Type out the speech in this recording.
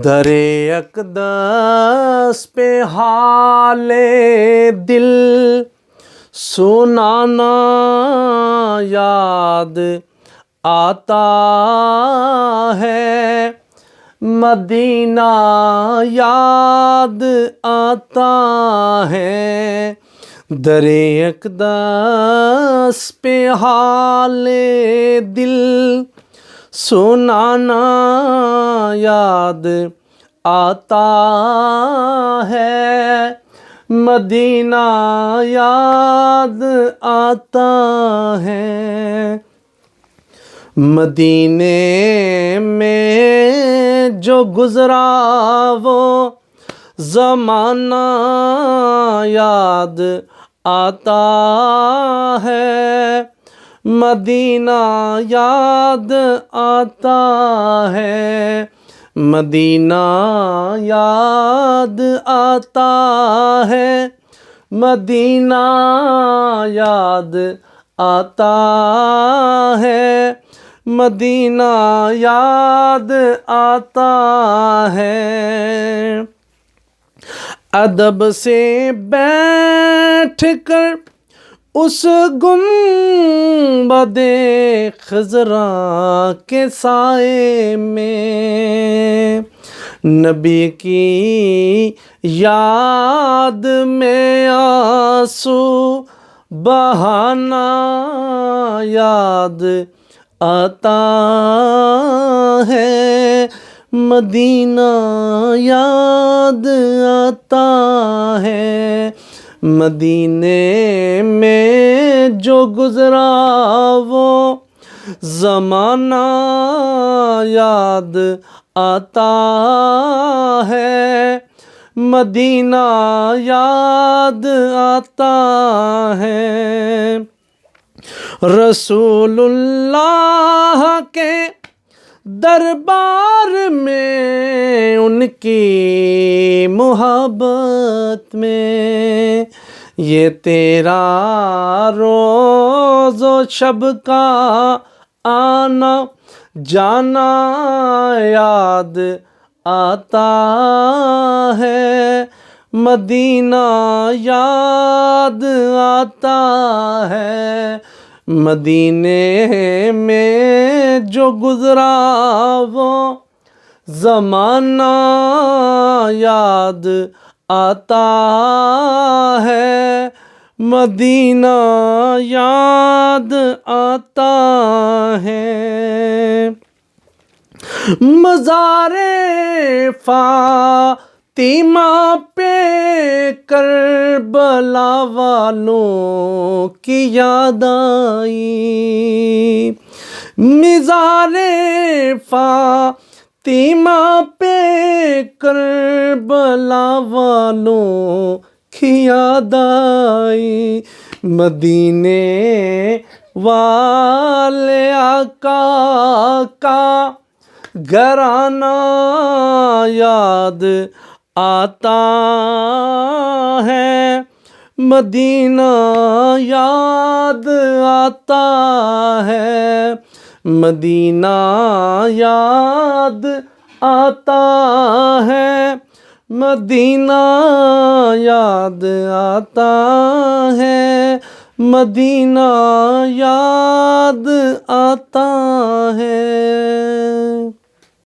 در اقدس پہ حال دل سنانا یاد آتا ہے، مدینہ یاد آتا ہے، در اقدس پہ حال دل سنانا یاد آتا ہے، مدینہ یاد آتا ہے۔ مدینے میں جو گزرا وہ زمانہ یاد آتا ہے، مدینہ یاد آتا ہے، مدینہ یاد آتا ہے، مدینہ یاد آتا ہے، مدینہ یاد آتا ہے۔ ادب سے بیٹھ کر اس گنبد خضرا کے سائے میں، نبی کی یاد میں آنسو بہانا یاد آتا ہے، مدینہ یاد آتا ہے، مدینے میں جو گزرا وہ زمانہ یاد آتا ہے، مدینہ یاد آتا ہے۔ رسول اللہ کے دربار میں ان کی محبت میں، یہ تیرا روز و شب کا آنا جانا یاد آتا ہے، مدینہ یاد آتا ہے، مدینے میں جو گزرا وہ زمانہ یاد آتا ہے، مدینہ یاد آتا ہے۔ مزار فاطمہ پہ کربلا والوں کی یاد آئی، مزار فاطمہ پہ کربلا والوں کی یاد آئی، مدینے والے آقا کا گھرانہ یاد آتا ہے، مدینہ یاد آتا ہے، مدینہ یاد آتا ہے، مدینہ یاد آتا ہے، مدینہ یاد آتا ہے۔